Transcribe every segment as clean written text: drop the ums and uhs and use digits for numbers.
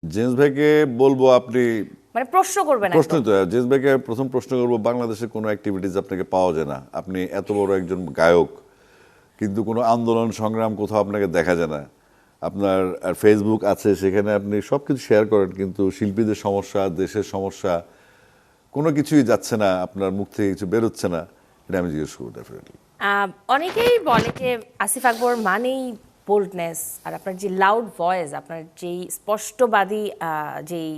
James ভাইকে বলবো আপনি মানে প্রশ্ন করবেন প্রশ্ন একদম। তো জেমস ভাইকে প্রথম প্রশ্ন করবো, বাংলাদেশে কোনো অ্যাক্টিভিটিস আপনাকে পাওয়া যায় না, আপনি এত বড় একজন গায়ক কিন্তু কোনো আন্দোলন সংগ্রাম কোথাও আপনাকে দেখা যায় না। আপনার আর ফেসবুক আছে, সেখানে আপনি সব কিছু শেয়ার করেন, কিন্তু শিল্পীদের সমস্যা, দেশের সমস্যা কোনো কিছুই যাচ্ছে না, আপনার মুখ থেকে কিছু বেরোচ্ছে না। এটা আমি জিজ্ঞেস করবো ডেফিনেটলি। অনেকেই বলে যে আসিফ আকবর মানেই বোল্ডনেস, আর আপনার যে লাউড ভয়েস, আপনার যেই স্পষ্টবাদী যেই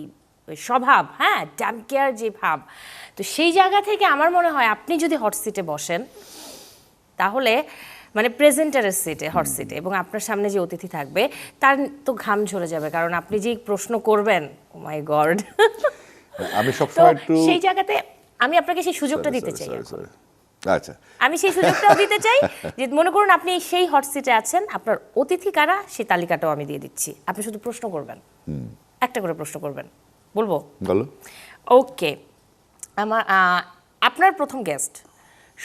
স্বভাব, হ্যাঁ, ড্যাম কেয়ার যে ভাব, তো সেই জায়গা থেকে আমার মনে হয় আপনি যদি হট সিটে বসেন তাহলে মানে প্রেজেন্টারের সিটে, হট সিটে, এবং আপনার সামনে যে অতিথি থাকবে তার তো ঘাম ঝরে যাবে, কারণ আপনি যে প্রশ্ন করবেন, ও মাই গড। আমি তো সবসময় একটু সেই জায়গাতে আমি আপনাকে সেই সুযোগটা দিতে চাই এখন। সরি। আচ্ছা, আমি সেই সুযোগটাও দিতে চাই যে মনে করুন আপনি সেই হট সিটে আছেন, আপনার অতিথি কারা সেই তালিকাটাও আমি দিয়ে দিচ্ছি, আপনি শুধু প্রশ্ন করবেন, একটা করে প্রশ্ন করবেন, বলবো? বলো। ওকে। আমার আপনার প্রথম গেস্ট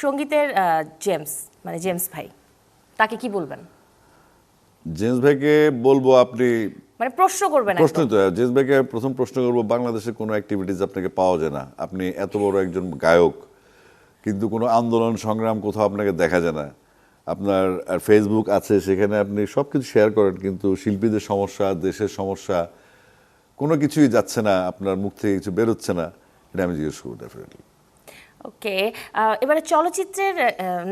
সঙ্গীতের জেমস, মানে জেমস ভাই, তাকে কি বলবেন? জেমস ভাইকে বলবো আপনি মানে প্রশ্ন করবেন প্রশ্ন একদম। তো জেমস ভাইকে প্রথম প্রশ্ন করবো, বাংলাদেশে কোনো অ্যাক্টিভিটিস আপনাকে পাওয়া যায় না, আপনি এত বড় একজন গায়ক কিন্তু কোনো আন্দোলন সংগ্রাম কোথাও আপনাকে দেখা যায় না। আপনার আর ফেসবুক আছে, সেখানে আপনি সব কিছু শেয়ার করেন, কিন্তু শিল্পীদের সমস্যা, দেশের সমস্যা কোনো কিছুই যাচ্ছে না, আপনার মুখ থেকে কিছু বেরোচ্ছে না। এটা আমি জিজ্ঞেস করবো ডেফিনেটলি। ওকে। এবারে চলচ্চিত্রের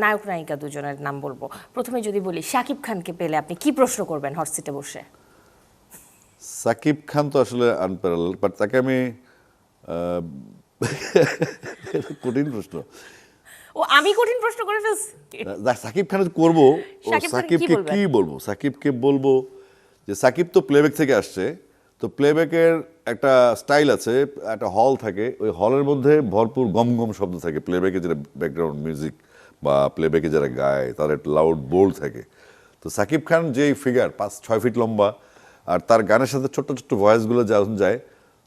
নায়ক নায়িকা দুজনের নাম বলবো। প্রথমে যদি বলি শাকিব খানকে পেলে আপনি কি প্রশ্ন করবেন হট সিটে বসে? সাকিব খান তো আসলে আনপ্যারাল, বাট তাকে আমি আহ, কঠিন প্রশ্ন। ও, আমি কঠিন প্রশ্ন করে ফেলছি। সাকিব খানের করবো, ও শাকিব খানকে কি সাকিবকে বলবেন? কি বলবো? সাকিবকে বলবো যে সাকিব তো প্লেব্যাক থেকে আসছে, তো প্লেব্যাকের একটা স্টাইল আছে, একটা হল থাকে, ওই হলের মধ্যে ভরপুর গম গম শব্দ থাকে। প্লেব্যাকে যেটা ব্যাকগ্রাউন্ড মিউজিক বা প্লেব্যাকে যারা গায় তার একটা লাউড বোল্ড থাকে। তো সাকিব খান যেই ফিগার, 5-6 ফিট লম্বা, আর তার গানের সাথে ছোট্ট ছোট্ট ভয়েসগুলো যখন যায়,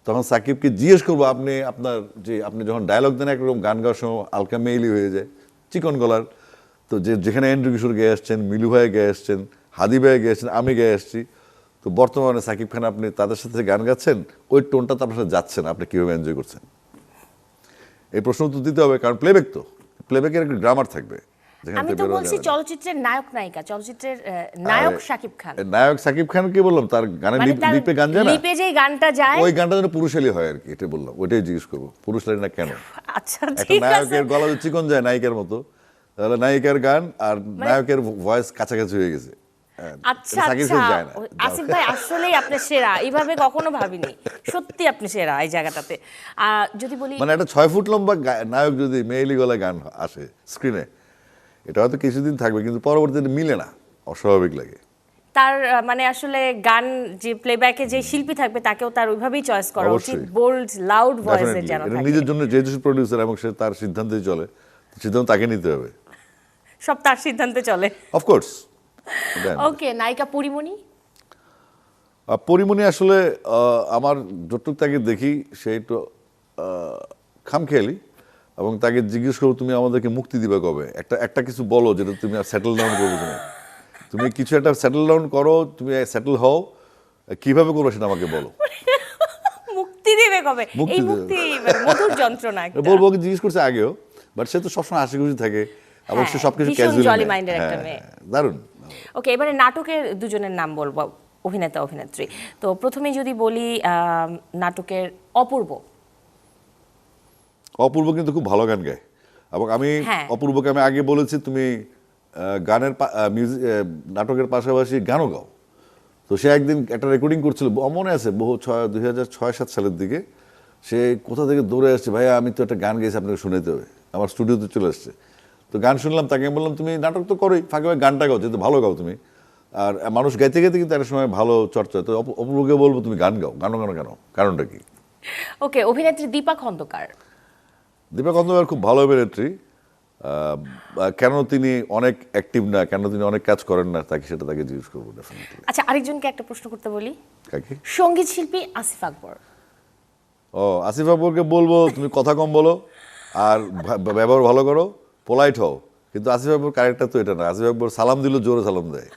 তখন সাকিবকে জিজ্ঞেস করবো, আপনি যখন ডায়লগ দেন একরকম, গান গাওয়ার সময় আলকা মেইলি হয়ে যায়, চিকন গলার। তো যেখানে এন্ড্রু কিশোর গেয়ে আসছেন, মিলু ভাই গেয়ে আসছেন, হাদি ভাই গেয়ে আসছেন, আমি গেয়ে আসছি, তো বর্তমানে সাকিব খান আপনি তাদের সাথে গান গাচ্ছেন, ওই টোনটা তো আপনার সাথে যাচ্ছে না, আপনি কীভাবে এনজয় করছেন? এই প্রশ্ন তো দিতে হবে, কারণ প্লেব্যাক তো, প্লেব্যাকের একটা গ্রামার থাকবে যেখান আমি থেকে তো বেরোনো বলছি যাবে না। চলচ্চিত্রের নায়ক নায়িকা, চলচ্চিত্রের নায়ক আরে, শাকিব খান। নায়ক সাকিব খান কি বললাম, তার গানের মানে তার লিপে গান যায় না, লিপে যেই গানটা যায়। ওই গানটা যেন পুরুষালী হয় আর কি, এটা বললাম, ওইটাই জিজ্ঞেস করবো, পুরুষালী না কেন? আচ্ছা, একটা ঠিক আছে। নায়কের গলা যদি চিকন যায় নায়িকার মতো, তাহলে নায়িকার গান আর মানে- নায়কের ভয়েস কাছাকাছি হয়ে গেছে। হ্যাঁ, আচ্ছা এটা সাকিব আচ্ছা, খান যায় না। আসিফ ভাই আসলেই আপনি সেরা, এইভাবে কখনো ভাবিনি, সত্যি আপনি সেরা এই জায়গাটাতে। যদি বলি মানে একটা 6 ফুট লম্বা নায়ক যদি মেয়েলি গলায় গান আসে স্ক্রিনে, এটা হয়তো কিছুদিন থাকবে, কিন্তু পরবর্তীতে মিলে না, অস্বাভাবিক লাগে। তার মানে আসলে গান যে প্লেব্যাকে যে শিল্পী থাকবে তাকেও তার ওইভাবেই চয়েস করা উচিত, অবশ্যই। বোল্ড লাউড ভয়েসের ডেফিনেটলি যেন এটা থাকে। নিজের জন্য, যেহেতু প্রডিউসার এবং সে তার সিদ্ধান্তেই চলে, সিদ্ধান্ত তাকে নিতে হবে। সব তার সিদ্ধান্তে চলে। অফকোর্স। ওকে, নায়িকা পরিমণি। পরিমণি আসলে আমার যতটুকু তাকে দেখি, সে একটু খামখেয়ালি, এবং তাকে জিজ্ঞেস করবো তুমি আমাদেরকে মুক্তি দিবে কবে, একটা একটা কিছু বলো যেটা তুমি আর সেটেল ডাউন করবে, তুমি কিছু একটা সেটেল ডাউন করো, তুমি সেটেল হও, কিভাবে করবো সেটা আমাকে বলো। মুক্তি দেবে কবে? মুক্তি এই দেবে। মুক্তি মানে মধুর যন্ত্রণা একটা। বলবো, ওকে জিজ্ঞেস করছে আগেও, বাট সে তো সবসময় হাসি খুশি থাকে, এবং সে হ্যাঁ, সবকিছু ভীষণ ক্যাজুয়ালি জলি নেয়। মাইন্ডের একটা হ্যাঁ, মেয়ে। দারুণ। ওকে, এবারে নাটকের দুজনের নাম বলবো, অভিনেতা অভিনেত্রী। তো প্রথমে যদি বলি নাটকের অপূর্ব। অপূর্ব কিন্তু খুব ভালো গান গায়, এবং আমি হ্যাঁ। অপূর্বকে আমি আগে বলেছি তুমি গানের মিউজিক, নাটকের পাশাপাশি গানও গাও। তো সে একদিন একটা রেকর্ডিং করছিল, মনে আছে, 2006-07 সালের দিকে, সে কোথা থেকে দৌড়ে আসছে, ভাইয়া আমি তো একটা গান গেয়েছি, আপনাকে শুনাইতে হবে, আমার স্টুডিওতে চলে আসছে। তো গান শুনলাম, তাকে আমি বললাম তুমি নাটক তো করোই, ফাঁকে ফাঁকে গানটা গাও, যেহেতু ভালো গাও তুমি, আর মানুষ গাইতে গাইতে কিন্তু একটা সময় ভালো চর্চা। তো অপূর্বকে বলবো তুমি গান গাও, গানো গানো কেন, কারণটা কি? ওকে, অভিনেত্রী দীপা খন্দকার। দীপা খন্দকার খুব ভালো অভিনেত্রী। কেন তিনি অনেক অ্যাক্টিভ না, কেন তিনি অনেক কাজ করেন না, তাকে জিজ্ঞেস করবো ডেফিনেটলি। আচ্ছা, আরেকজনকে একটা প্রশ্ন করতে বলি, কাকে? সঙ্গীত শিল্পী আসিফ আকবর। ও, আসিফ আকবরকে বলবো তুমি কথা কম বলো, আর ব্যবহার ভালো করো, পোলাইট হও। কিন্তু আসিফ আকবর ক্যারেক্টার তো এটা না। আসিফ আকবর সালাম দিল জোরে সালাম দেয়,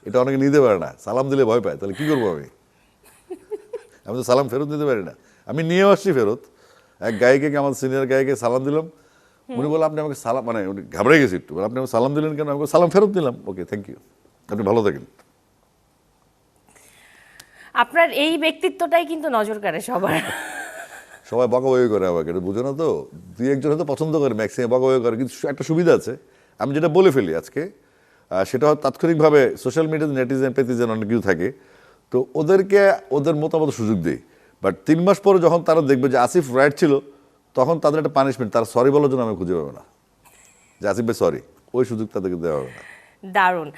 এটা অনেকে নিতে পারে না, সালাম দিলে ভয় পায়, তাহলে কি করবো আমি? আমি তো সালাম ফেরত দিতে পারি না, আমি নিয়েও আসছি ফেরত। এক গায়িকে, আমার সিনিয়র গায়িকে সালাম দিলাম, উনি বললেন আপনি আমাকে সালাম, মানে উনি ঘাবড়ে গেছি একটু, বলে আপনি আমাকে সালাম দিলেন কেন? আমি বললাম, সালাম ফেরত দিলাম। ওকে, থ্যাংক ইউ, আপনি ভালো থাকেন। আপনার এই ব্যক্তিত্বটাই কিন্তু নজর কাড়ে সবার। সবাই বকাবকি করে আমাকে, এটা বুঝো না তো, দুই একজন হয়তো পছন্দ করে, ম্যাক্সিমাম বকাবকি করে, কিন্তু একটা সুবিধা আছে, আমি যেটা বলে ফেলি আজকে, সেটা হয় তাৎক্ষণিকভাবে সোশ্যাল মিডিয়াতে নেটিজেন পেতিজেন অনেক কিছু থাকে, তো ওদেরকে ওদের মতামত সুযোগ দিই। বাট 3 মাস পরে যখন তারা দেখবে যে আসিফ রাইট ছিল, তখন তাদের একটা পানিশমেন্ট, তারা সরি বলার জন্য আমি খুঁজে পাবে না যে আসিফ ভাই সরি, ওই সুযোগ তাদেরকে দেওয়া হবে না। দারুণ।